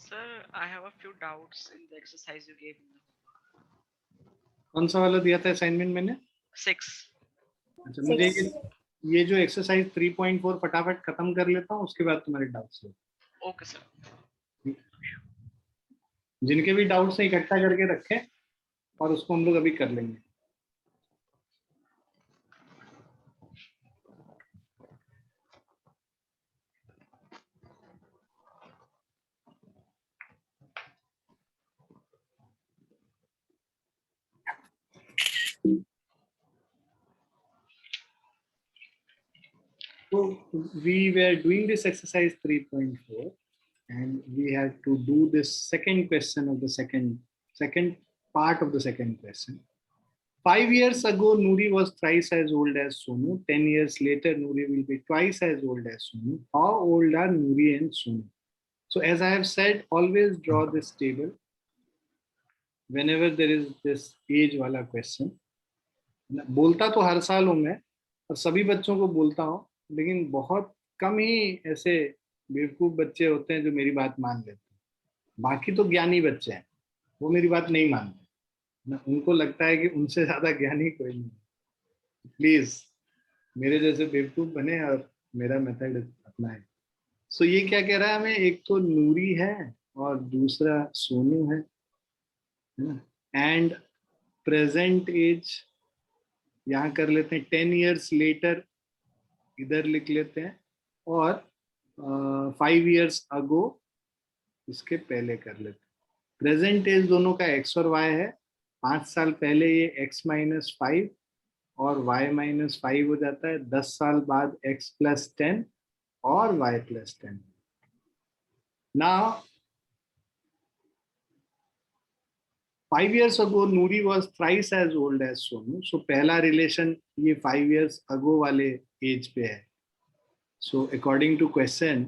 Sir, I have a few doubts in the exercise you gave me. कौन सा वाला दिया था असाइनमेंट मैंने? 6. अच्छा, मुझे ये जो एक्सरसाइज 3.4 फटाफट खत्म कर लेता हूँ, उसके बाद तुम्हारे डाउट्स ले। Okay sir. जिनके भी डाउट्स हैं इकट्ठा करके रखें और उसको हम लोग अभी कर लेंगे। So we were doing this exercise 3.4 and we had to do this second question of the second part of the second question. 5 years ago, Noori was thrice as old as Sonu. 10 years later, Noori will be twice as old as Sonu. How old are Noori and Sonu? So as I have said, always draw this table whenever there is this age wala question. बोलता तो हर साल हूँ मैं और सभी बच्चों को बोलता हूँ, लेकिन बहुत कम ही ऐसे बेवकूफ बच्चे होते हैं जो मेरी बात मान लेते हैं। बाकी तो ज्ञानी बच्चे हैं, वो मेरी बात नहीं मानते ना, उनको लगता है कि उनसे ज्यादा ज्ञानी कोई नहीं। प्लीज मेरे जैसे बेवकूफ बने और मेरा मेथड अपनाए। सो ये क्या कह रहा है हमें? एक तो नूरी है और दूसरा सोनू है ना। एंड प्रेजेंट एज यहाँ कर लेते हैं, 10 years लेटर इधर लिख लेते हैं, और 5 years अगो इसके पहले कर लेते हैं। प्रेजेंट एज दोनों का x और y है। 5 साल पहले ये x - 5 और y - 5 हो जाता है। 10 साल बाद x + 10 और y + 10। Now 5 years ago Noori was thrice as old as Sonu. So पहला रिलेशन ये 5 years ago वाले एज पे है। So according to question,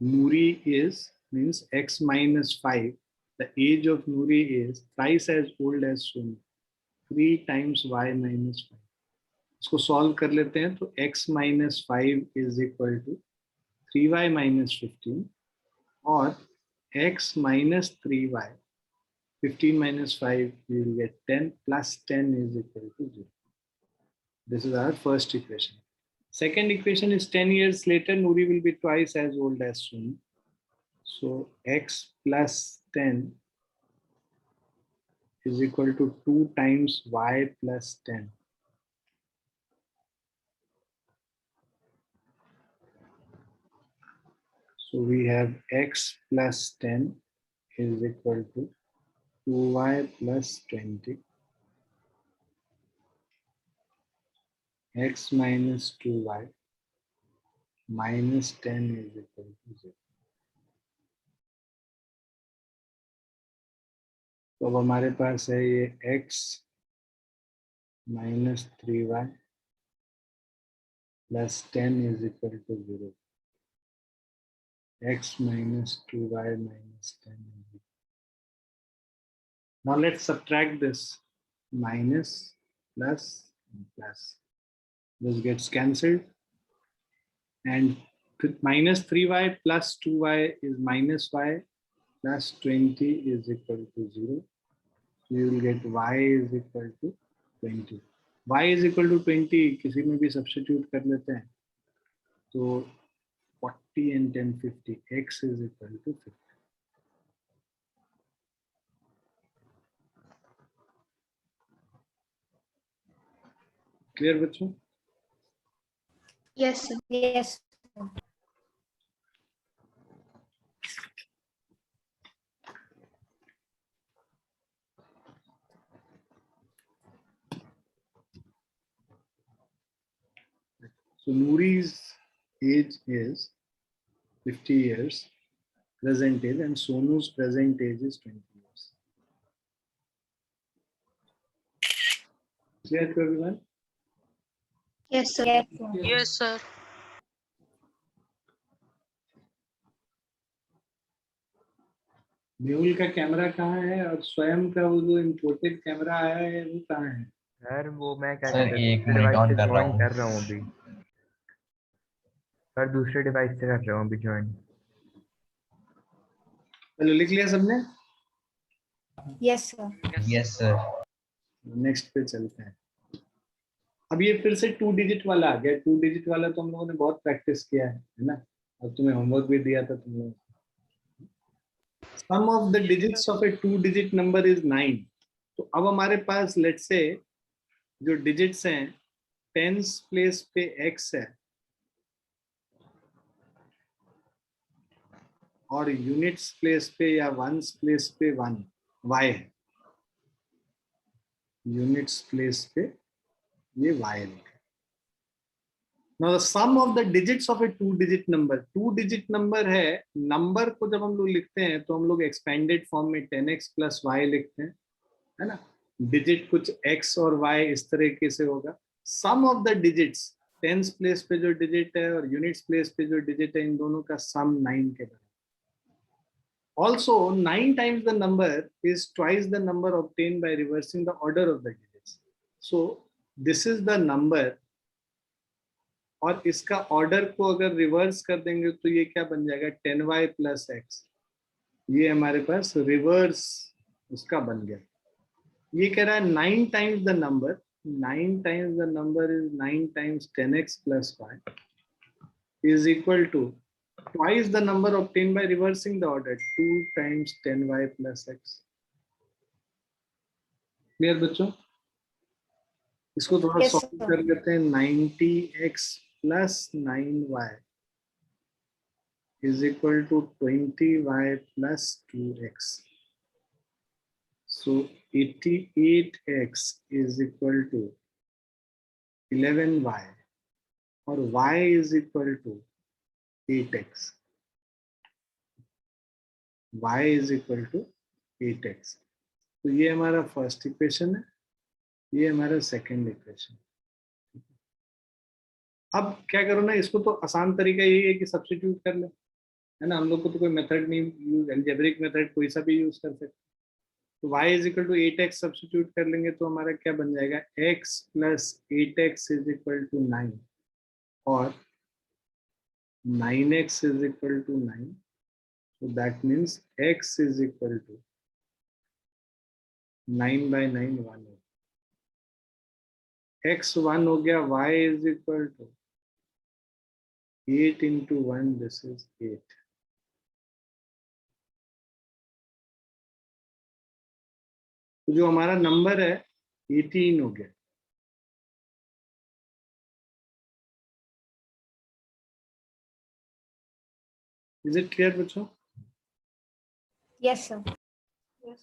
Noori is means x - 5. The age of Noori is thrice as old as Sonu. 3 times y - 5. इसको solve कर लेते हैं तो x - 5 is equal to 3y - 15 और x - 3y, 15 - 5 we will get 10 plus 10 is equal to 0. This is our first equation. Second equation is 10 years later Noori will be twice as old as Sonu. So x plus 10 is equal to 2 times y plus 10. So we have x plus 10 is equal to 2y plus 20. X minus 2y minus 10 is equal to 0. तो अब हमारे पास है ये x minus 3y plus 10 is equal to 0. X minus 2y minus 10 is equal. Now let's subtract this. Minus, plus, and plus. This gets cancelled. And minus 3y plus 2y is minus y plus 20 is equal to 0. You will get y is equal to 20. Y is equal to 20 किसी में भी substitute कर लेते हैं तो 40 and 10 50. X is equal to 50. Clear बच्चों? Yes, sir. Yes. So Noori's age is 50 years present age and Sonu's present age is 20 years. Clear to everyone? Yes, sir. Yes, sir. Mehul का camera कहाँ है और स्वयं का वो जो इम्पोर्टेड कैमरा आया है वो कहाँ है? सर वो मैं क्या सर, कहते हैं, एक दूसरे मिनट डिवाइस on से कर रहा ज्वाइन हूँ। कर रहा हूँ अभी। सर दूसरे डिवाइस से कर रहा हूँ अभी ज्वाइन। चलो लिख लिया सबने? Yes, sir. Yes, sir. Next पे चलते हैं। अब ये फिर से 2 डिजिट वाला आ गया। 2 डिजिट वाला तो हम लोगों ने बहुत प्रैक्टिस किया है ना? अब तुम्हें होमवर्क भी दिया था तुम लोगों को। Sum of the digits of a 2 digit number is 9। तो अब हमारे पास लेट से जो डिजिट्स हैं, टेंस प्लेस पे x है और यूनिट्स प्लेस पे या वंस प्लेस पे 1 y है। यूनिट्स प्लेस पे ये y है। Now the sum of the digits of a 2 digit number, 2 digit number है। नंबर को जब हम लोग लिखते हैं तो हम लोग एक्सपेंडेड फॉर्म में 10x plus y लिखते हैं, है ना? डिजिट कुछ x और y इस तरीके से होगा। Sum of the digits, tens place पे जो डिजिट है और यूनिट्स प्लेस पे जो डिजिट है, इन दोनों का सम 9 के बराबर। Also 9 times the number is twice the number obtained by reversing the order of the digits. So this is the number, और इसका ऑर्डर को अगर रिवर्स कर देंगे तो ये क्या बन जाएगा? 10y plus x। ये हमारे पास रिवर्स उसका बन गया। ये कह रहा है 9 times the number, 9 times the number is 9 times 10x plus y is equal to twice the number obtained by reversing the order, 2 times 10y plus x। Clear बच्चों? इसको थोड़ा Yes, सॉल्व sir. कर लेते हैं। 90x plus 9y is equal to 20y plus 2x. So 88x is equal to 11y और y is equal to 8x। y is equal to 8x। तो ये हमारा फर्स्ट इक्वेशन है, ये हमारा सेकंड इक्वेशन। अब क्या करो ना, इसको तो आसान तरीका यही है कि सब्स्टिट्यूट कर ले, है ना? हम लोग को तो कोई मेथड नहीं यूज, अलजेब्रिक मेथड कोई सा भी यूज कर सकते। तो y is equal to 8x substitute कर लेंगे तो हमारा क्या बन जाएगा? x plus 8x is equal to 9 और 9x is equal to 9। So that means x is equal to 9 by 9 1 है। x 1 हो गया, y is equal to 8 into 1, this is 8। तो जो हमारा नंबर है 18 हो गया। Is it clear बच्चों? Yes, sir. Yes.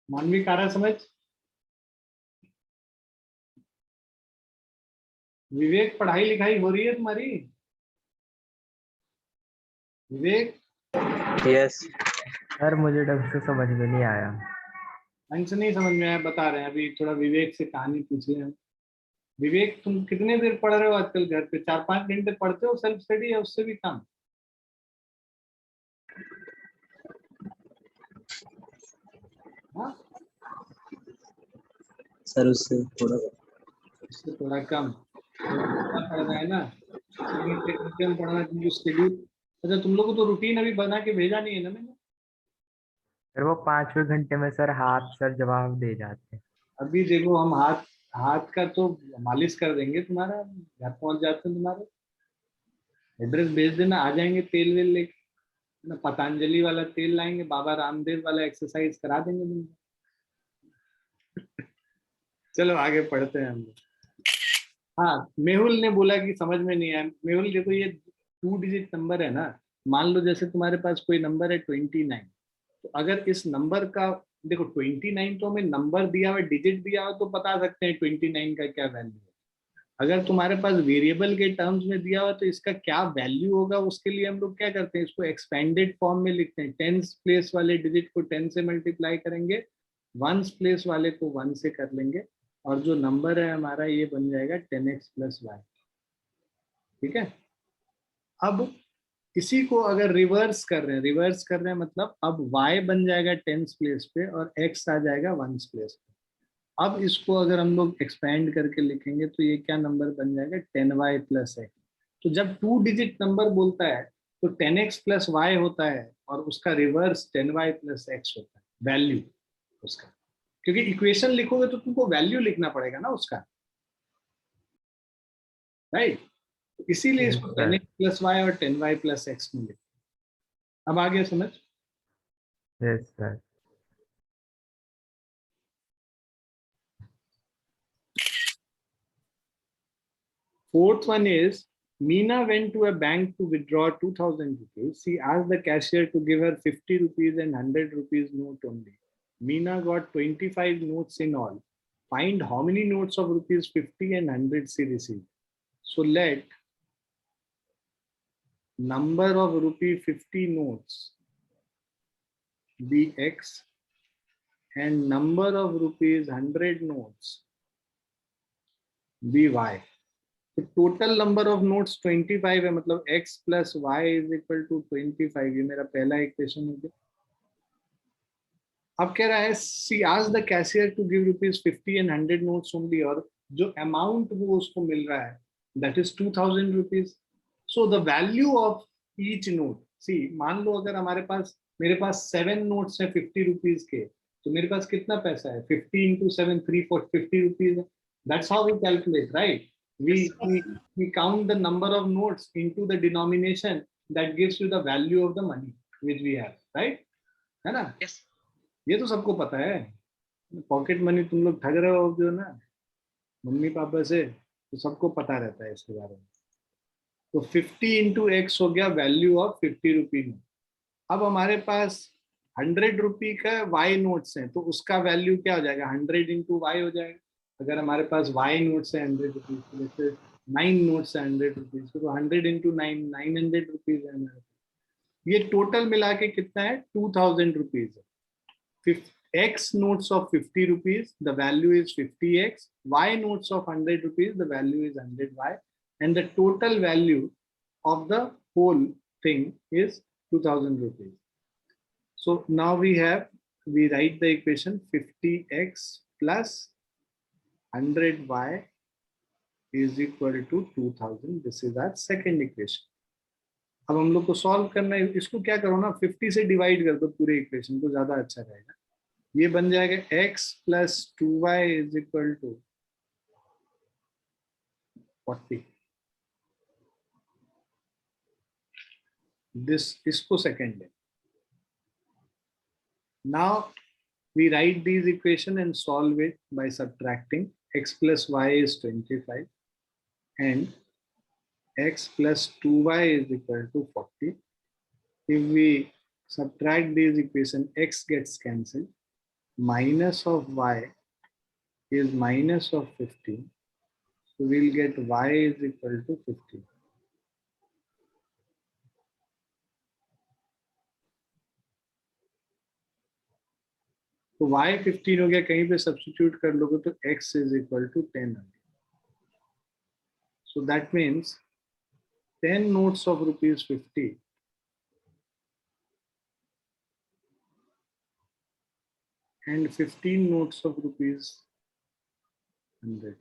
मानवी कारा समझ? विवेक पढ़ाई लिखाई हो रही है तुम्हारी? विवेक Yes. सर मुझे ढंग से समझ में नहीं आया। ढंग से नहीं समझ में आया, बता रहे हैं। अभी थोड़ा विवेक से कहानी पूछ रहे हैं। विवेक तुम कितने देर पढ़ रहे हो आजकल घर पे? 4-5 घंटे पढ़ते हो सेल्फ स्टडी या उससे भी कम? हाँ, सर उससे उससे थोड़ा कम पढ़ रहा है ना? 6 घंटे कम से कम पढ़ना तुमको शेड्यूल। अच्छा, तुम लोग को तो रूटीन अभी बना के भेजा नहीं है ना मैंने? सर वो 5वें घंटे में सर हाथ सर जवाब दे जाते हैं। अभी देखो, हम हाथ हाथ का तो मालिश कर देंगे, तुम्हारा घर पहुंच जाते हैं। तुम्हारे एड्रेस भेज देना, आ जाएंगे तेल वेल लेके ना। पतंजलि वाला तेल लाएंगे, बाबा रामदेव वाला एक्सरसाइज करा देंगे तुमको। चलो आगे पढ़ते हैं हम लोग। हाँ, मेहुल ने बोला कि समझ में नहीं आया। मेहुल देखो, ये 2 डिजिट नंबर है ना। मान लो जैसे तुम्हारे पास कोई नंबर है 29, तो अगर इस नंबर का देखो 29 तो हमें नंबर दिया हुआ, डिजिट दिया हुआ, तो बता सकते हैं 29 का क्या वैल्यू है। अगर तुम्हारे पास वेरिएबल के टर्म्स में दिया हुआ तो इसका क्या वैल्यू होगा, उसके लिए हम लोग क्या करते हैं, इसको एक्सपेंडेड फॉर्म में लिखते हैं। 10 प्लेस वाले डिजिट को 10 से मल्टीप्लाई करेंगे, 1 प्लेस वाले को 1 से कर लेंगे, और जो नंबर है हमारा ये बन जाएगा 10x plus y। ठीक है? अब इसी को अगर रिवर्स कर रहे हैं, रिवर्स कर रहे हैं मतलब अब y बन जाएगा 10 प्लेस पे और x आ जाएगा 1 प्लेस पे। अब इसको अगर हम लोग एक्सपेंड करके लिखेंगे तो ये क्या नंबर बन जाएगा 10y प्लस एक्स। तो जब 2 डिजिट नंबर बोलता है तो 10x प्लस वाई होता है और उसका रिवर्स 10y प्लस एक्स होता है वैल्यू उसका, क्योंकि इक्वेशन लिखोगे तो तुमको वैल्यू लिखना पड़ेगा ना उसका, राइट। इसीलिए Yes, इसको sir. 10x प्लस वाई और 10y प्लस एक्स में लिखते हैं। अब आ गया समझ? Yes, sir. Fourth one is Meena went to a bank to withdraw 2000 rupees. She asked the cashier to give her 50 rupees and 100 rupees note only. Meena got 25 notes in all. Find how many notes of rupees 50 and 100 she received. So let number of rupee 50 notes be X and number of rupees 100 notes be Y. तो total number of notes 25 है, मतलब x plus y is equal to 25। ये मेरा पहला equation हो गया। अब कह रहा है C asked the cashier to give rupees 50 and 100 notes only, और जो अमाउंट वो उसको मिल रहा है that is 2000 rupees. So the value of each note, see मान लो अगर मेरे पास 7 नोट्स है 50 रुपीज के, तो मेरे पास कितना पैसा है 50 इंटू 7 350 रुपीज है। That's how we calculate, right. We count the number of notes into the denomination that gives you the value of the money which we have, right? है ना? Yes. ये तो सबको पता है। पॉकेट मनी तुम लोग ठग रहे हो जो ना मम्मी पापा से, तो सबको पता रहता है इसके बारे में। तो 50 इंटू एक्स हो गया वैल्यू ऑफ 50 रुपी नोट। अब हमारे पास 100 रुपी का वाई नोट्स हैं, तो उसका वैल्यू क्या हो जाएगा 100 इंटू वाई हो जाएगा। अगर हमारे पास वाई नोट्स है 100 रुपीज, जैसे 9 नोट्स है 100 रुपीज, तो 100 इंटू 9 900 रुपीज है हमारे पास। ये टोटल मिला के कितना है 2000 रुपीज है। X notes of 50 rupees, the value is 50x. Y notes of 100 rupees, the value is 100y. And the total value of the whole thing is 2000 rupees. So now we write the equation 50x plus 100y is equal to 2000. This is our second equation. अब हम लोग को solve करना है, इसको क्या करो ना 50 से डिवाइड कर दो पूरे इक्वेशन को, ज्यादा अच्छा रहेगा। ये बन जाएगा x plus 2y is equal to 40। इसको सेकेंड है। Now we write this equation and solve it by subtracting. x plus y is 25 and x plus 2y is equal to 40। If we subtract this equation, x gets cancelled. Minus of y is minus of 15. So we'll get y is equal to 15. तो y 15 हो गया, कहीं पे substitute कर लोगे तो x is equal to 10 आ गया। So that means 10 notes of rupees 50 and 15 notes of rupees 100.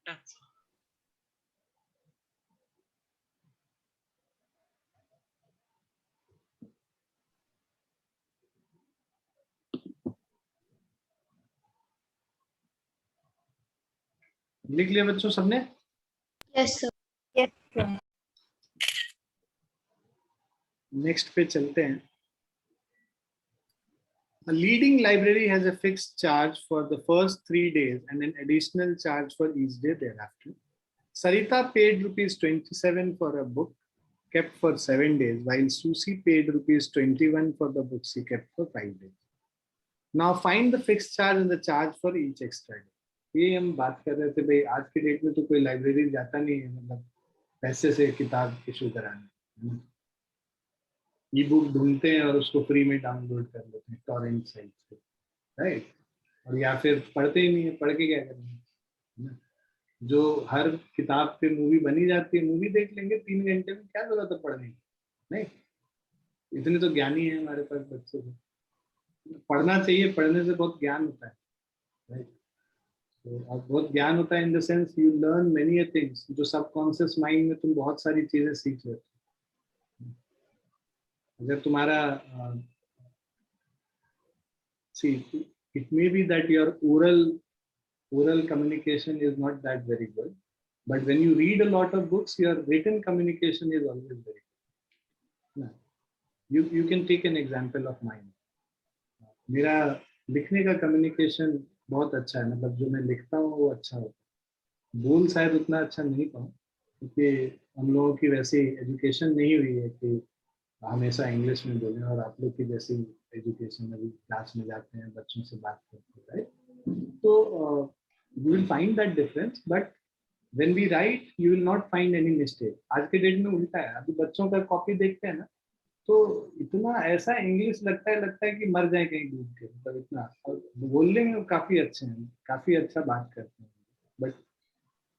That's लिख लिया बच्चों सबने? Yes, sir. Yes, sir. Next पे चलते हैं। A leading library has a fixed charge for the first 3 days and an additional charge for each day thereafter. Sarita paid rupees 27 for a book kept for 7 days, while Susie paid rupees 21 for the book she kept for 5 days. Now find the fixed charge and the charge for each extra day. ये हम बात कर रहे थे भाई, आज के date में तो कोई लाइब्रेरी जाता नहीं है, मतलब पैसे से किताब इशू कराने। ई बुक ढूंढते हैं और उसको फ्री में डाउनलोड कर लेते हैं टॉरेंट साइट से, राइट? और या फिर पढ़ते ही नहीं है, पढ़ के क्या करेंगे, है ना? जो हर किताब पे मूवी बनी जाती है, मूवी देख लेंगे 3 घंटे में, क्या जरूरत है पढ़ने की? नहीं, इतने तो ज्ञानी है हमारे पास बच्चे को, पढ़ना चाहिए, पढ़ने से बहुत ज्ञान होता है, राइट? तो अब बहुत ज्ञान होता है in the sense you learn many things, जो सबकॉन्शियस माइंड में तुम बहुत सारी चीजें सीख लेते हो। अगर तुम्हारा see, it may be that your oral communication is not that very good, but when you read a lot of books, your written communication is always very good. You can take an example of mine. मेरा लिखने का communication बहुत अच्छा है, मतलब जो मैं लिखता हूँ वो अच्छा होता है। बोल शायद उतना अच्छा नहीं पाऊँ, क्योंकि हम लोगों की वैसी एजुकेशन नहीं हुई है कि हमेशा इंग्लिश में बोलें, और आप लोग की जैसी एजुकेशन अभी क्लास में जाते हैं, बच्चों से बात करते हैं, राइट? तो you will find that difference, but when we write you will not find any mistake. आज के डेट में उल्टा है, अभी बच्चों का कॉपी देखते हैं ना, तो इतना ऐसा इंग्लिश लगता है कि मर जाए कहीं डूब के, मतलब इतना। और बोलने में काफी अच्छे हैं, काफी अच्छा बात करते हैं, बट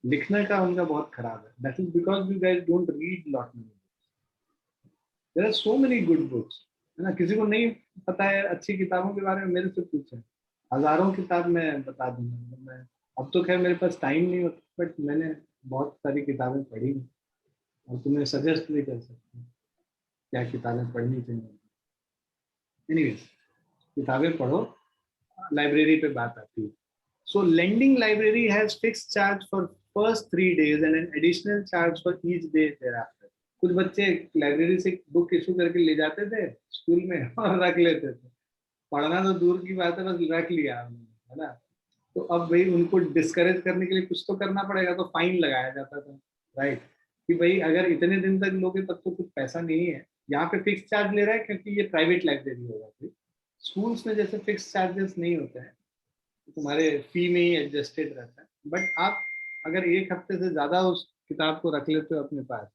लिखने का उनका बहुत खराब है। That is because you guys don't read lot many. There are so many good books, है ना? किसी को नहीं पता है अच्छी किताबों के बारे में, मेरे से पूछें, हजारों किताब मैं बता दूंगा। मतलब मैं, अब तो खैर मेरे पास टाइम नहीं होता, बट मैंने बहुत सारी किताबें पढ़ी हैं और तुम्हें सजेस्ट भी कर सकती हूँ क्या किताबें पढ़नी चाहिए। एनीवेज, किताबें पढ़ो, लाइब्रेरी पे बात आती है। So lending library has fixed charge for first 3 days and an additional charge for each day thereafter. कुछ बच्चे लाइब्रेरी से बुक इशू करके ले जाते थे स्कूल में और रख लेते थे, पढ़ना तो दूर की बात है, बस रख लिया उन्होंने, है ना? तो अब भाई उनको डिस्करेज करने के लिए कुछ तो करना पड़ेगा, तो फाइन लगाया जाता था, राइट? कि भाई अगर इतने दिन तक लोगे तब तो कुछ पैसा नहीं है। यहाँ पे फिक्स चार्ज ले रहा है क्योंकि ये प्राइवेट लाइब्रेरी हो जाती है। स्कूल्स में जैसे फिक्स चार्जेस नहीं होते हैं, तुम्हारे फी में ही एडजस्टेड रहता है। बट आप अगर 1 हफ्ते से ज्यादा उस किताब को रख लेते हो अपने पास,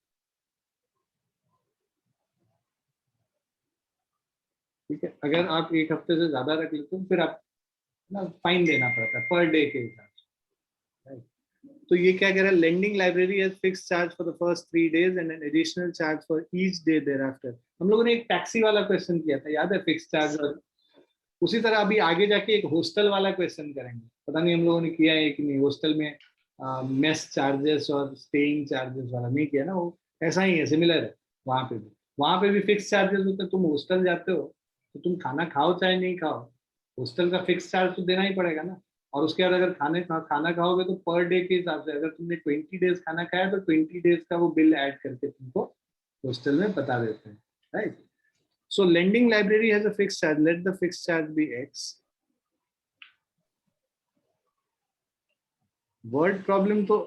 ठीक है, अगर आप 1 हफ्ते से ज्यादा रख लेते हो, फिर आप ना फाइन देना पड़ता है पर डे के हिसाब से, right? तो ये क्या कह रहा है, lending library has fix charge for the first 3 days and an additional charge for each day thereafter. हम लोगों ने एक टैक्सी वाला क्वेश्चन किया था, याद है? Fix charge. और उसी तरह अभी आगे जाके एक हॉस्टल वाला क्वेश्चन करेंगे, पता नहीं हम लोगों ने किया है कि नहीं। हॉस्टल में मेस चार्जेस और स्टेइंग चार्जेस वाला नहीं किया ना, वो ऐसा ही है, सिमिलर है। वहां पे भी फिक्स चार्जेस होते हैं। तुम हॉस्टल जाते हो तो तुम खाना खाओ चाहे नहीं खाओ, हॉस्टल का फिक्स चार्ज तो देना ही पड़ेगा ना। और उसके बाद अगर खाना खाओगे तो पर डे के हिसाब से, अगर तुमने 20 days खाना खाया तो 20 days का वो बिल ऐड करके तुमको हॉस्टल में बता देते हैं, right? So lending library has a fixed charge. Let the fixed charge be X. Word problem तो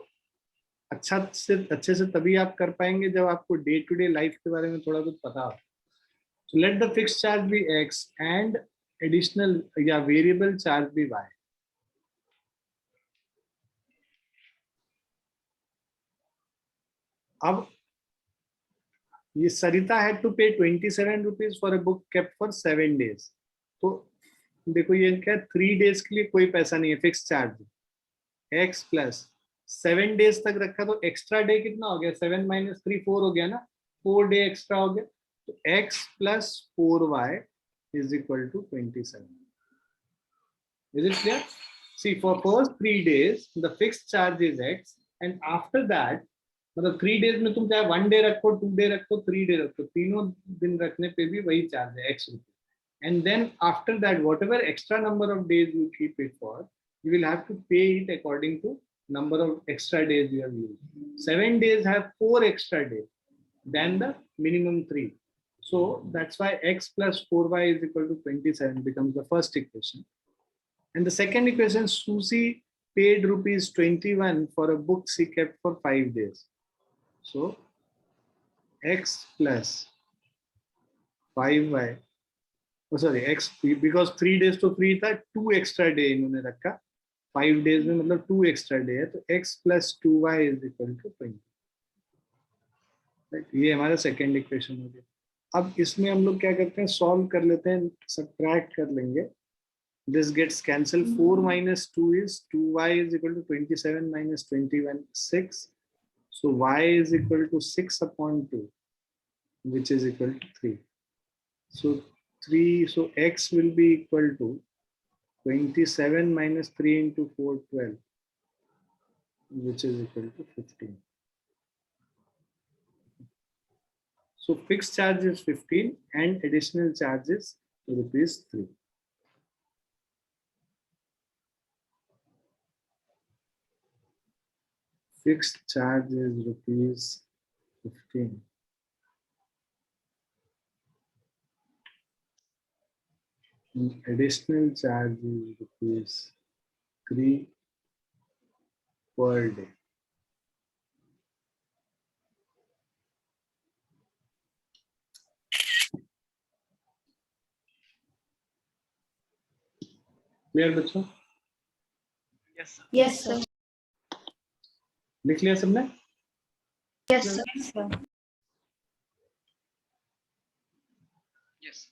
अच्छे से तभी आप कर पाएंगे जब आपको डे टू डे लाइफ के बारे में थोड़ा कुछ पता हो। So let the fixed charge be X and additional या variable charge be Y. अब ये सरिता had to pay 27 rupees for a book kept for 7 days. तो देखो ये क्या, 3 days के लिए कोई पैसा नहीं है, fix charge x plus 7 days तक रखा तो एक्स्ट्रा डे कितना हो गया, 7 - 3 4 हो गया ना, 4 डे एक्स्ट्रा हो गया। तो x plus 4y is equal to 27. Is it clear? See, for first 3 days the fixed charge is x and after that, मतलब 3 days में तुम चाहे 1 day रखो, 2 day रखो, 3 day रखो, तीनों दिन रखने पे भी वही चार्ज है, x रुपये। And then after that, whatever extra number of days you keep it for, you will have to pay it according to number of extra days you have used. 7 days have 4 extra days than the minimum 3. So that's why x plus 4y is equal to 27 becomes the first equation. And the second equation, Susie paid rupees 21 for a book she kept for 5 days. So x plus 5y, oh sorry, x, because 3 days तो free था, 2 extra day इन्होंने रखा, 5 days में मतलब 2 extra day है, तो x plus 2y is equal to 20. ये हमारा सेकेंड इक्वेशन हो गया। अब इसमें हम लोग क्या करते हैं, सॉल्व कर लेते हैं, सब्ट्रैक्ट कर लेंगे. This gets cancelled. 4 minus 2 is 2y is equal to 27 minus 21, 6. So y is equal to 6 upon 2, which is equal to 3. So 3, so x will be equal to 27 minus 3 into 4, 12, which is equal to 15. So fixed charge is 15 and additional charge is rupees 3. Fixed charge is rupees 15. And additional charge is rupees 3 per day. Clear बच्चों? Yes, sir. Yes, sir. लिख लिया सबने? Yes, sir. Yes.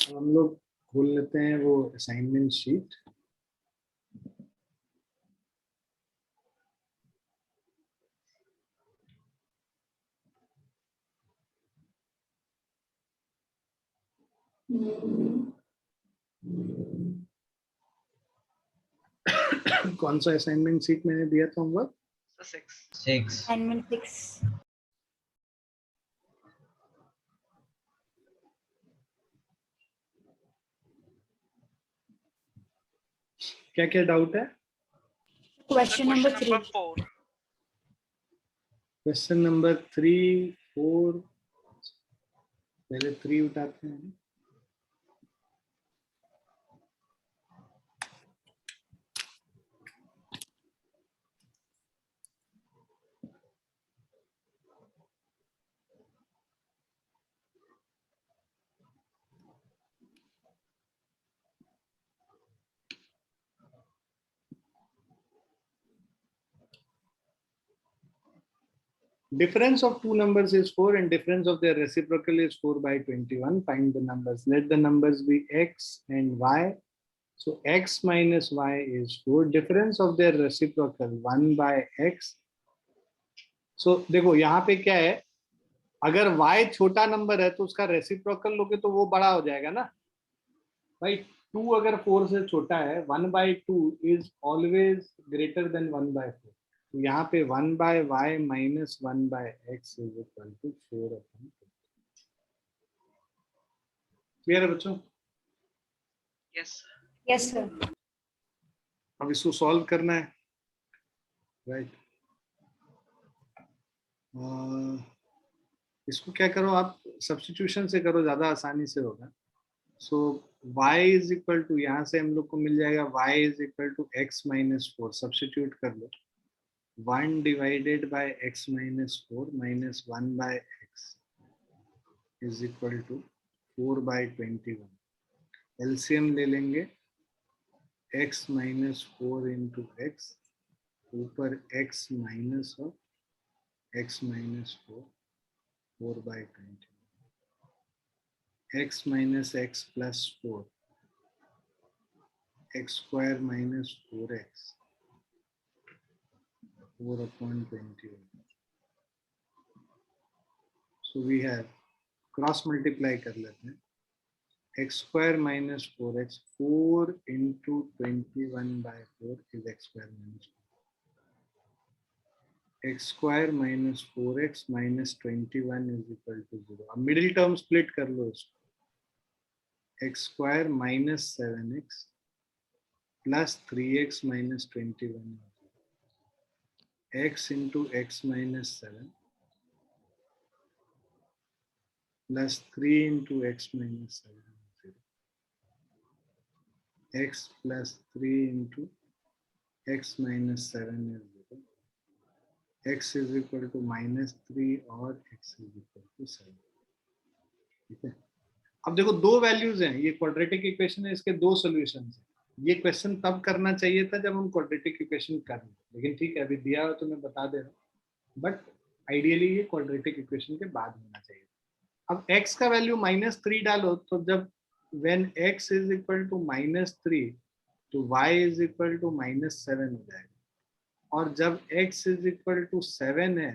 हम लोग खोल लेते हैं वो असाइनमेंट शीट. कौन सा असाइनमेंट शीट मैंने दिया था होमवर्क? So 6. 6. Assignment 6. क्या क्या डाउट है? Question number 3. Number 4. Question number 3, 4. पहले 3 उठाते हैं. Difference of two numbers is 4 and difference of their reciprocal is 4 by 21. Find the numbers. Let the numbers be x and y. So x minus y is 4. Difference of their reciprocal 1 by x. So देखो यहाँ पे क्या है, अगर y छोटा number है तो उसका रेसिप्रोकल लोगे तो वो बड़ा हो जाएगा ना भाई. 2 अगर 4 से छोटा है, 1 by 2 is always greater than 1 by 4. तो यहाँ पे 1 by y minus 1 by x is equal to 4 upon 2. Clear है बच्चों? Yes, sir. Yes, sir. अब इसको सॉल्व करना है, राइट. इसको क्या करो आप, सब्स्टिट्यूशन से करो, ज्यादा आसानी से होगा. So y is equal to, यहाँ से हम लोग को मिल जाएगा y is equal to x minus 4. Substitute कर लो. 1 divided by x minus 4 minus 1 by x is equal to 4 by 21. LCM ले लेंगे. x minus 4 into x ऊपर x minus of x minus 4, 4 by 21. x minus x plus 4, x square minus 4x, 4 upon 21. So we have cross multiply कर लेते हैं. x square minus 4x, 4 into 21 by 4 is x square minus 4. x square minus 4x minus 21 is equal to 0. अब middle term split कर लो इसको. x square minus 7x plus 3x minus 21. x into x minus 7 plus 3 into x minus 7. X plus 3 into x minus 7 is 0. X is equal to minus 3 और x is equal to 7. ठीक है. अब देखो दो values हैं, ये quadratic equation है, इसके दो सॉल्यूशंस हैं. ये क्वेश्चन तब करना चाहिए था जब हम क्वाड्रेटिक इक्वेशन कर रहे हैं, लेकिन ठीक है अभी दिया हो तो मैं बता दे रहा हूँ, बट आइडियली ये क्वाड्रेटिक इक्वेशन के बाद होना चाहिए। अब x का वैल्यू -3 डालो, तो जब when x is equal to -3 तो y is equal to -7 हो जाएगा, और जब x is equal to 7 है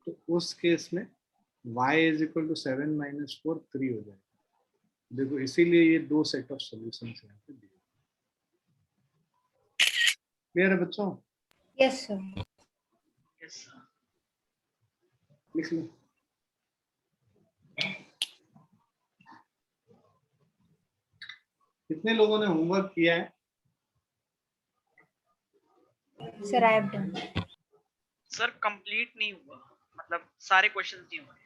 तो उस केस में y is equal to 7 - 4 3 हो जाएगा। देखो इसीलिए ये दो सेट ऑफ सॉल्यूशन है यहाँ पे दिए। क्लियर है बच्चों? Yes, sir. Yes, sir. लिख लो। कितने लोगों ने होमवर्क किया है? Sir, I have done. Sir complete नहीं हुआ, मतलब सारे क्वेश्चंस नहीं हुए।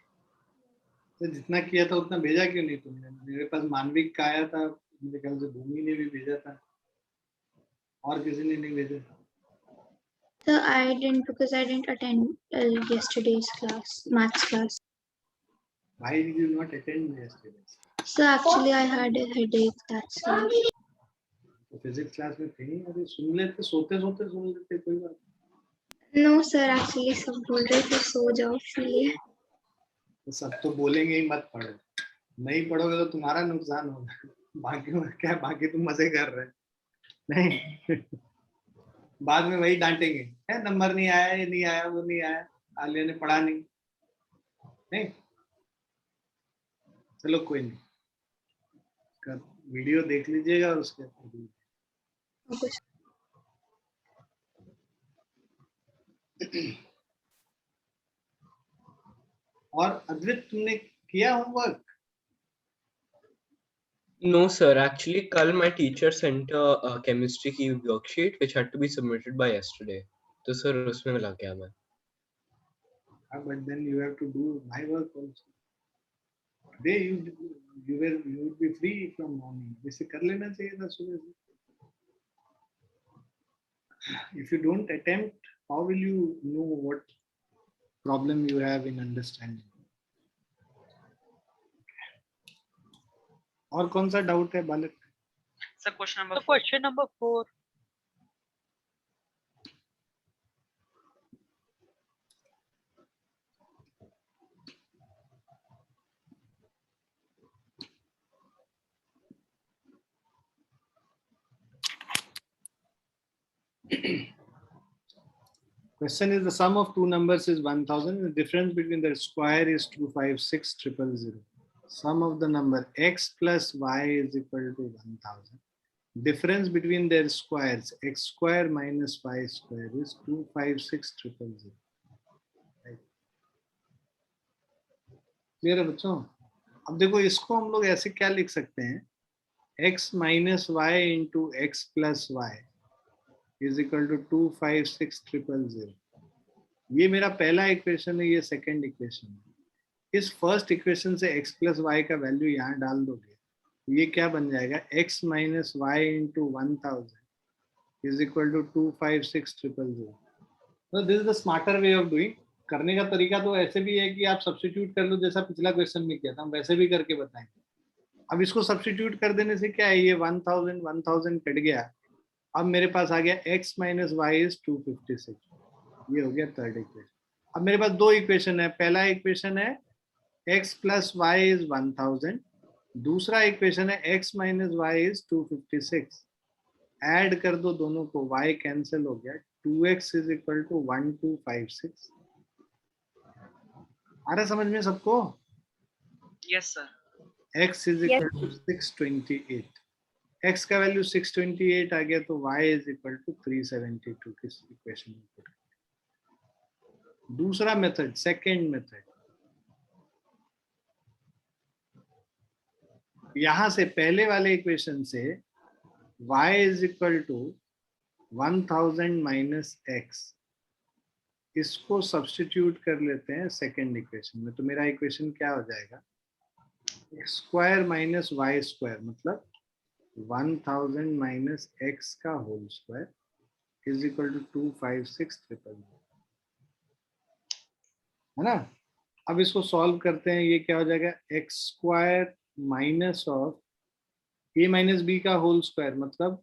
तो जितना किया था उतना भेजा क्यों नहीं तुमने? मेरे पास मानविक का आया था, मेरे ख्याल से भूमि ने भी भेजा था, और किसी ने नहीं भेजा। So I didn't because I didn't attend yesterday's class, maths class. Why did you not attend yesterday? So actually I had a headache, that's why. तो फिजिक्स क्लास में थे नहीं? अरे सुन लेते, सोते सोते सुन लेते, कोई बात No sir, actually सब बोल रहे थे सो जाओ इसलिए। तो सब तो बोलेंगे ही मत पढ़ो, नहीं पढ़ोगे तो तुम्हारा नुकसान होगा, बाकी क्या, बाकी तुम मजे कर रहे नहीं बाद में वही डांटेंगे, है नंबर नहीं आया, ये नहीं आया, वो नहीं आया, आलिया ने पढ़ा नहीं। चलो कोई नहीं, वीडियो देख लीजिएगा और उसके और अद्वित तुमने किया homework? No, sir. Actually, kal my teacher sent a chemistry की worksheet which had to be submitted by yesterday. तो sir उसमें मिला क्या मैं? But then you have to do my work also. Today you would be free from morning. वैसे कर लेना चाहिए था सुबह से. If you don't attempt, how will you know what problem you have in understanding? और कौन सा डाउट है बालक? Sir question number 4। Question is the sum of two numbers is 1000. The difference between their square is 256000. Sum of the number x plus y is equal to 1000. Difference between their squares x square minus y square is 256000. Clear है बच्चों? अब देखो इसको हम लोग ऐसे क्या लिख सकते हैं, x minus y into x plus y is equal to 256000. ये मेरा पहला इक्वेशन है, ये सेकंड इक्वेशन है। इस फर्स्ट इक्वेशन से x प्लस वाई का वैल्यू यहाँ डाल दोगे, ये क्या बन जाएगा, x minus y into 1000 is equal to 256000. तो this is the smarter way of doing. करने का तरीका तो ऐसे भी है कि आप सब्स्टिट्यूट कर लो, जैसा पिछला क्वेश्चन में किया था, हम वैसे भी करके बताएंगे. अब इसको सब्स्टिट्यूट कर देने से क्या है, ये 1000 कट गया, अब मेरे पास आ गया x माइनस वाई इज 256. ये हो गया थर्ड इक्वेशन. अब मेरे पास दो इक्वेशन है, पहला इक्वेशन है x प्लस वाई इज 1000, दूसरा इक्वेशन है x minus y is 256. Add कर दो दोनों को, y कैंसिल हो गया, 2x इज इक्वल टू 1256. आ रहा समझ में सबको? Yes sir. x is equal to 628. x का वैल्यू 628 आ गया, तो y इज इक्वल टू 372 किस इक्वेशन में पुट. दूसरा मेथड, सेकेंड मेथड, यहां से पहले वाले इक्वेशन से y is equal to 1000 minus x, इसको सब्स्टिट्यूट कर लेते हैं सेकेंड इक्वेशन में. तो मेरा इक्वेशन क्या हो जाएगा, x square minus y square मतलब 1000 माइनस x का whole square is equal to 256000, है ना. अब इसको सॉल्व करते हैं, ये क्या हो जाएगा, x square minus of a minus b का होल स्क्वायर मतलब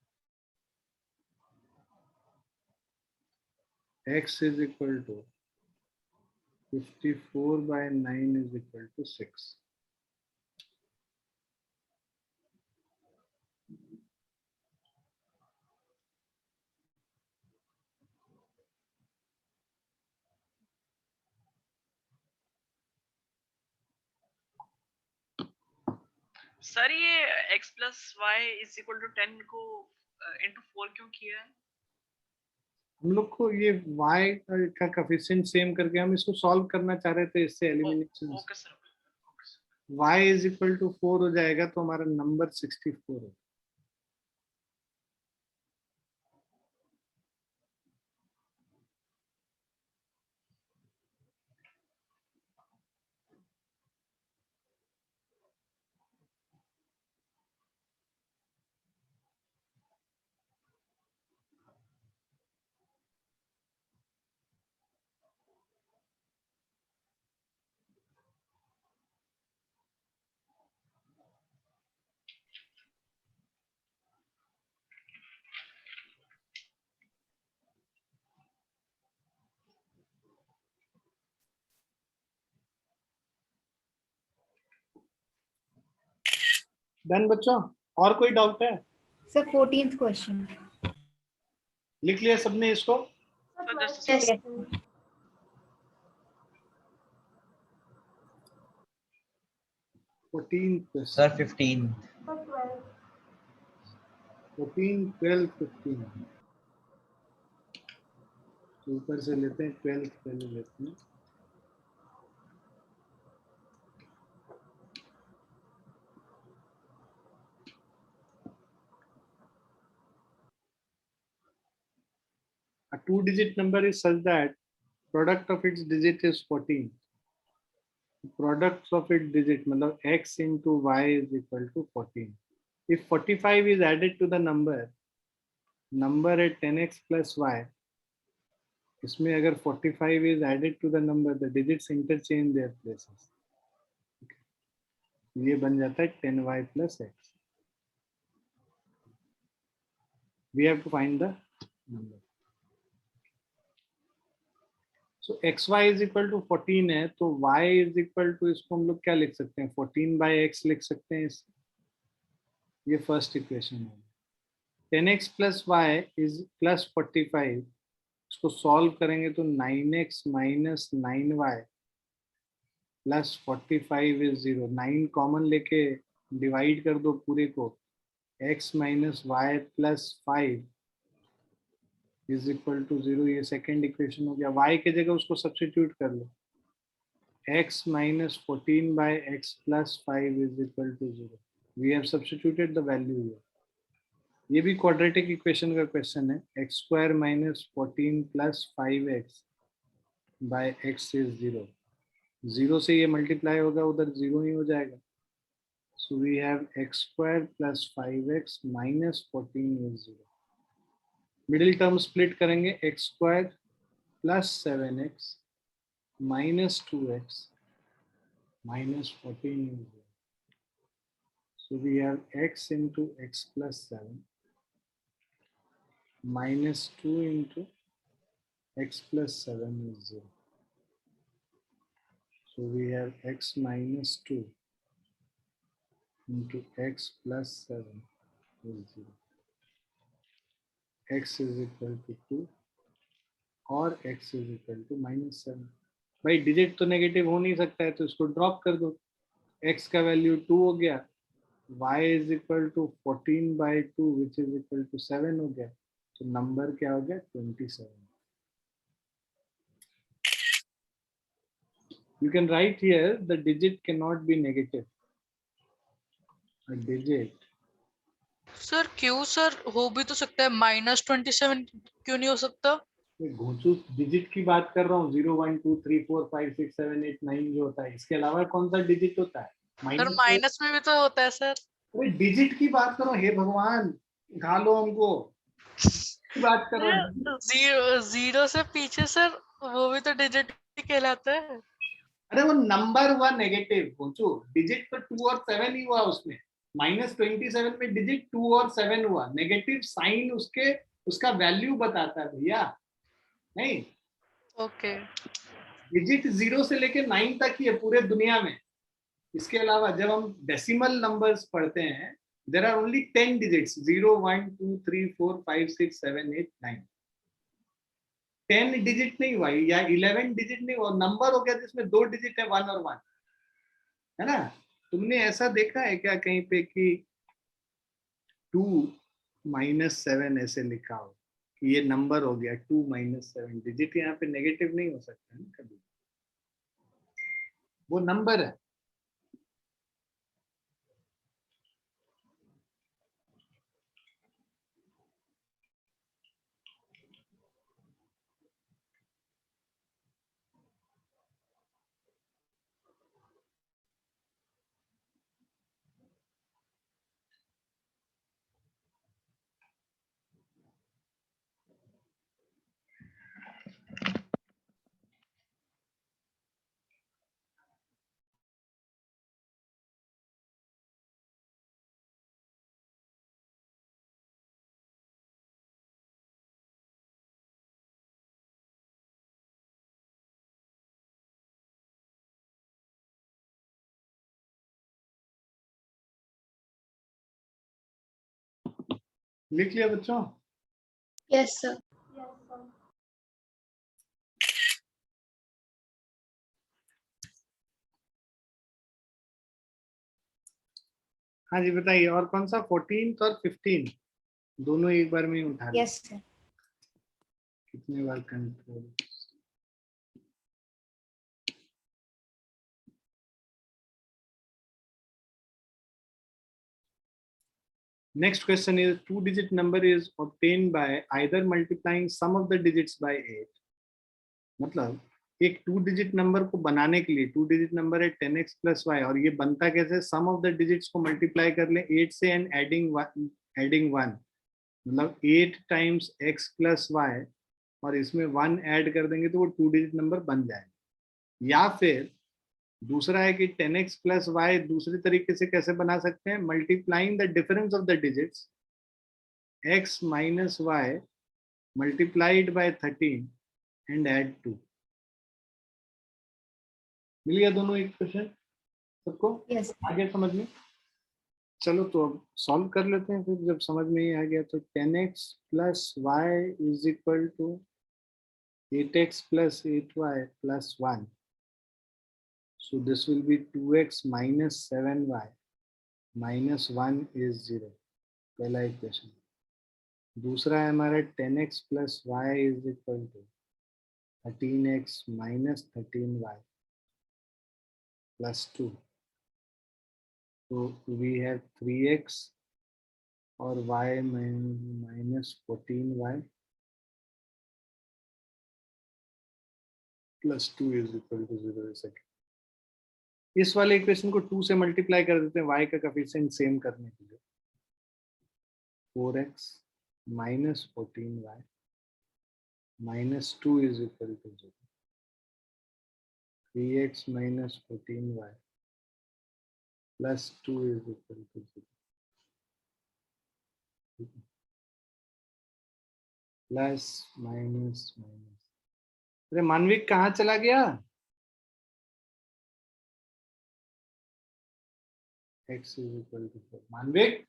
x is equal to 54 by 9 is equal to 6. Sir ये x plus y is equal to 10 को into 4 क्यों किया है? हम लोग को ये y का कोएफिशिएंट सेम करके हम इसको सॉल्व करना चाह रहे थे, इससे elimination okay sir. y is equal to 4 हो जाएगा तो हमारा नंबर 64 है. डन बच्चों, और कोई डाउट है? Sir, 14th question. लिख लिया सबने इसको? So just Yes. Yes. 14 Sir, 15. 14, 12, 15. तो ऊपर से लेते हैं 12 पहले लेते हैं. A two-digit number is such that product of its digit is 14. Product of its digit मतलब x into y is equal to 14. If 45 is added to the number at 10x plus y, इसमें अगर 45 is added to the number, the digits interchange their places. ये बन जाता है 10y plus x. We have to find the number. So xy is equal to 14 है, तो y is equal to इसको हम लोग क्या लिख सकते हैं? 14 by x लिख सकते हैं इस. ये फर्स्ट इक्वेशन है. 10x plus y is plus 45. इसको सॉल्व करेंगे तो 9x minus 9y plus 45 is 0. 9 common लेके डिवाइड कर दो पूरे को. x minus y plus 5 is equal to 0. ये सेकेंड इक्वेशन हो गया. y के जगह उसको सब्स्टिट्यूट कर लो. x minus 14 by x plus 5 is equal to 0. We have substituted the value here. ये भी क्वाड्रेटिक इक्वेशन का क्वेश्चन है. x square minus 14 plus 5x by x is 0. 0 से ये मल्टीप्लाई होगा, उधर 0 ही हो जाएगा. So we have x square plus 5x minus 14 is 0. Middle term split करेंगे. x square plus 7x minus 2x minus 14 is 0. So we have x into x plus 7 minus 2 into x plus 7 is 0. So we have x minus 2 into x plus 7 is 0. X is equal to 2 और x is equal to minus 7. भाई digit तो negative हो नहीं सकता है, तो इसको drop कर दो. x का वैल्यू 2 हो गया. y is equal to 14 by 2 which is equal to 7 हो गया. तो नंबर क्या हो गया? 27. You can write here the digit cannot be negative. A digit. Sir क्यों सर हो भी तो सकता है, -27 क्यों नहीं हो सकता? घोंचू डिजिट की बात कर रहा हूँ. 0 1 2 3 4 5 6 7 8 9 जो होता है, इसके अलावा कौन सा डिजिट होता है? सर माइनस में भी तो होता है सर. डिजिट की बात करो. हे भगवान, खा लो हमको. बात करो. जीरो से पीछे सर वो भी तो डिजिट ही कहलाता है. अरे वो नंबर हुआ नेगेटिव. घोंचू डिजिट तो 2 और 7 ही हुआ उसमें. -27 में डिजिट 2 और 7 हुआ. नेगेटिव साइन उसका वैल्यू बताता है भैया. नहीं, ओके डिजिट 0 से लेके 9 तक ही है पूरे दुनिया में। इसके अलावा जब हम डेसिमल नंबर्स पढ़ते हैं, there are only 10 digits, 0 1 2 3 4 5 6 7 8 9। 10 digit नहीं हुआ या 11 डिजिट नहीं हुआ, नंबर हो गया जिसमें 2 डिजिट है, 1 और 1, है ना। तुमने ऐसा देखा है क्या कहीं पे कि 2 -7 ऐसे लिखा हो कि ये नंबर हो गया 2 -7? डिजिट यहाँ पे नेगेटिव नहीं हो सकता है ना कभी, वो नंबर है। लिख लिया बच्चों? Yes, sir. हाँ जी बताइए, और कौन सा? 14th और 15 दोनों एक बार में ही उठा लिया? Yes, sir. कितने बार control? Next question is, two-digit number is obtained by either multiplying sum of the digits by 8. मतलब एक 2-digit नंबर को बनाने के लिए, 2-digit नंबर है 10x plus y, और ये बनता कैसे? सम ऑफ द डिजिट्स को मल्टीप्लाई कर लें 8 से एंड एडिंग 1, मतलब 8 टाइम्स x plus y, और इसमें 1 ऐड कर देंगे तो वो 2-digit नंबर बन जाएगा। या फिर दूसरा है कि 10x plus y दूसरे तरीके से कैसे बना सकते हैं? Multiplying the difference of the digits x minus y multiplied by 13 and add 2। मिल गया दोनों इक्वेशन सबको? Yes. आगे समझ में? चलो तो अब सॉल्व कर लेते हैं फिर, जब समझ में ही आ गया तो 10x plus y is equal to 8x plus 8y plus 1. So this will be 2x minus 7y minus 1 is 0, पहला इक्वेशन। दूसरा है हमारा 10x plus y is equal to 13x minus 13y plus 2. So we have 3x और y minus 14y plus 2 is equal to 0 is second। इस वाले equation को 2 से multiply कर देते हैं y का कोएफिशिएंट सेम करने के लिए। 4x minus 14y minus 2 is equal to 0। 3x minus 14y plus 2 is equal to 0। Plus minus minus. अरे मानविक कहाँ चला गया? x is equal to 4। Manvik,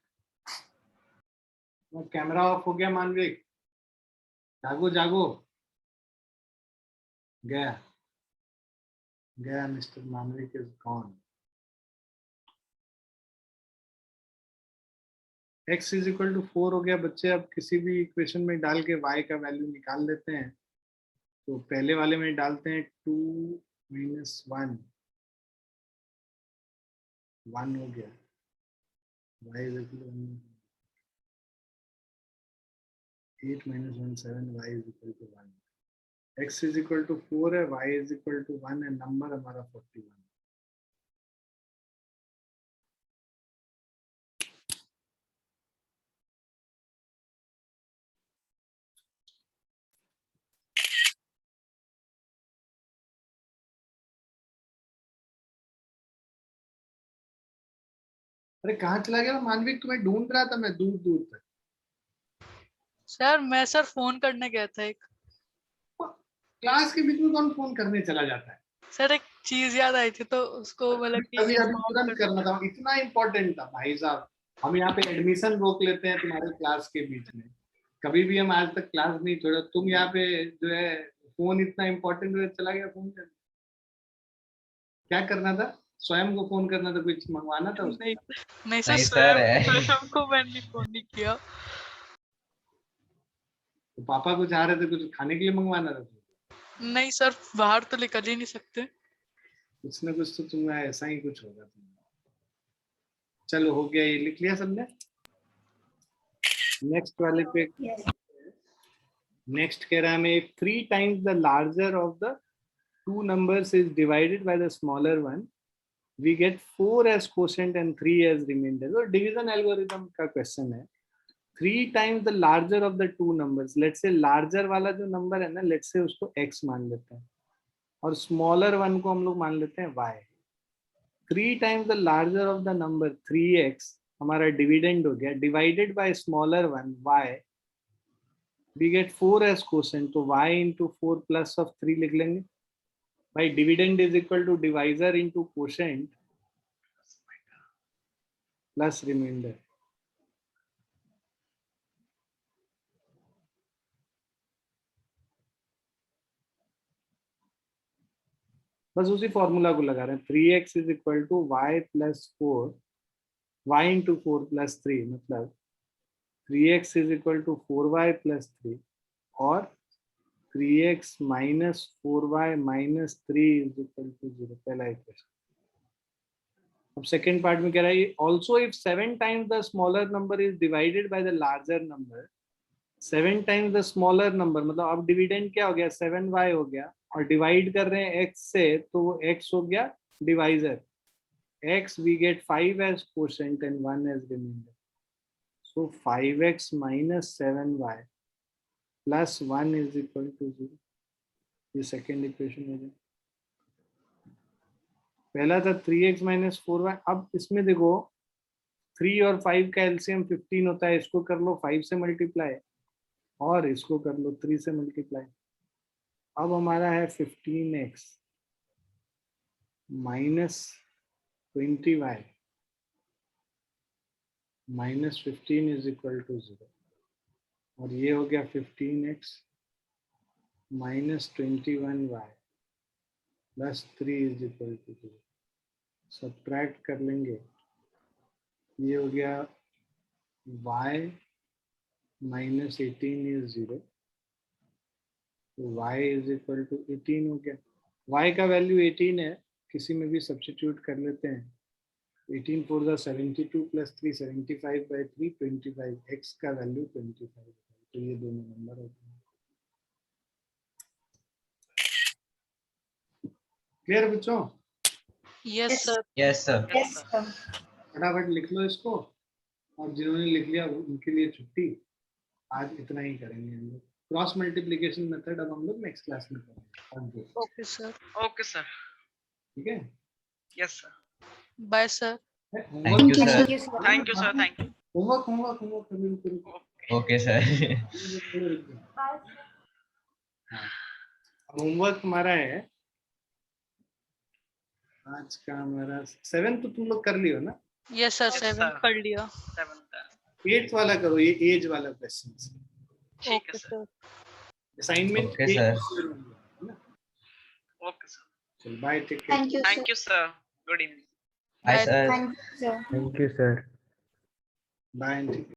camera off हो गया। मानविक जागो जागो। गया गया mister Manvik is gone. x is equal to 4 हो गया बच्चे। अब किसी भी इक्वेशन में डाल के y का वैल्यू निकाल लेते हैं। तो पहले वाले में डालते हैं 2 minus 1, 1 हो गया। y is equal to 8 minus 1 7, y is equal to 1। x is equal to 4 है, y इज इक्वल टू 1 है, नंबर हमारा 41। अरे कहाँ चला गया मानविक? तुम्हें ढूंढ रहा था मैं दूर दूर तक। सर मैं सर फोन करने गया था एक। क्लास के बीच में कौन फोन करने चला जाता है? सर एक चीज याद आई थी तो उसको मतलब कि अभी अभी inform तुरंत कर- करना था, इतना इम्पोर्टेंट था भाई साहब। हम यहाँ पे एडमिशन रोक लेते हैं तुम्हारे क्लास के बीच में, कभी भी हम आज तक क्लास नहीं छोड़ा, तुम यहाँ पे जो है फोन इतना इम्पोर्टेंट चला गया फोन कर। क्या करना था? स्वयं को फोन करना था, कुछ मंगवाना था उसको? नहीं नहीं सर नहीं सर, स्वयं को मैंने फोन नहीं किया। तो पापा कुछ आ रहे थे, कुछ खाने के लिए मंगवाना था? नहीं सर बाहर तो निकल ही नहीं सकते। कुछ ना कुछ तो तुम्हारा ऐसा ही कुछ होगा तुम्हारा। चलो हो गया, ये लिख लिया सबने? नेक्स्ट वाले पे, Yes. नेक्स्ट कह रहा है हमें 3 times the larger of the two numbers is divided by the smaller one, we get 4 as quotient and 3 as remainder. तो डिवीजन एल्गोरिथम का क्वेश्चन है। 3 times the larger of the two numbers, let's say larger वाला जो number है ना, let's say उसको x मान लेते हैं और स्मॉलर वन को हम लोग मान लेते हैं y। 3 times the larger of the number 3x हमारा डिविडेंड हो गया, divided by smaller one y, we get 4 as quotient, तो y into 4 plus of 3 लिख लेंगे। भाई dividend is equal to divisor into quotient plus reminder. बस उसी formula को लगा रहे हैं। 3x is equal to y plus 4, y into 4 plus 3, मतलब 3x is equal to 4y plus 3 और 3x minus 4y minus 3 is equal to 0, पहला equation. अब सेकेंड पार्ट में कह रहा है also if 7 times the smaller number is divided by the larger number, 7 times the smaller number, मतलब अब dividend क्या हो गया, 7y हो गया और डिवाइड कर रहे हैं x से, तो वो x हो गया divisor. x we get 5 as quotient and 1 as remainder, so 5x minus 7y plus 1 is equal to 0। ये सेकेंड इक्वेशन हो गया। पहला था 3x minus 4y। अब इसमें देखो 3 और 5 का एलसीएम 15 होता है, इसको कर लो 5 से मल्टीप्लाई और इसको कर लो 3 से मल्टीप्लाई। अब हमारा है 15x minus 20y minus 15 is equal to 0, और ये हो गया 15x minus 21y plus 3 is equal to 0। Subtract कर लेंगे, ये हो गया y minus 18 is 0, तो y is equal to 18 हो गया। y का वैल्यू 18 है, किसी में भी सब्स्टिट्यूट कर लेते हैं। 18 4 the 72 plus 3 75 by 3 25, x का वैल्यू 25, तो ये दोनों नंबर होते हैं। क्लियर बच्चों? Yes sir. Yes sir. Yes, sir. फटाफट लिख लो इसको, और जिन्होंने लिख लिया उनके लिए छुट्टी। आज इतना ही करेंगे हम लोग। क्रॉस मल्टीप्लिकेशन मेथड अब हम लोग नेक्स्ट क्लास में करेंगे। Okay sir. Okay sir. ठीक है, yes sir. Bye sir. Thank you sir. Thank you, sir. Thank you sir. Thank you. Homework करो। Okay sir. होमवर्क हमारा है आज का, हमारा 7 तो तुम लोग कर लियो ना। Yes sir Yes, 7 sir. कर लिया। 7th 8th वाला करो, ये एज वाला क्वेश्चन। ठीक है okay sir. Sir. Assignment Okay, sir. Okay sir. चल bye, take care. Thank you, sir. Thank you sir. Good evening. Bye Bye. Sir. Thank you, sir. Thank you sir. Bye.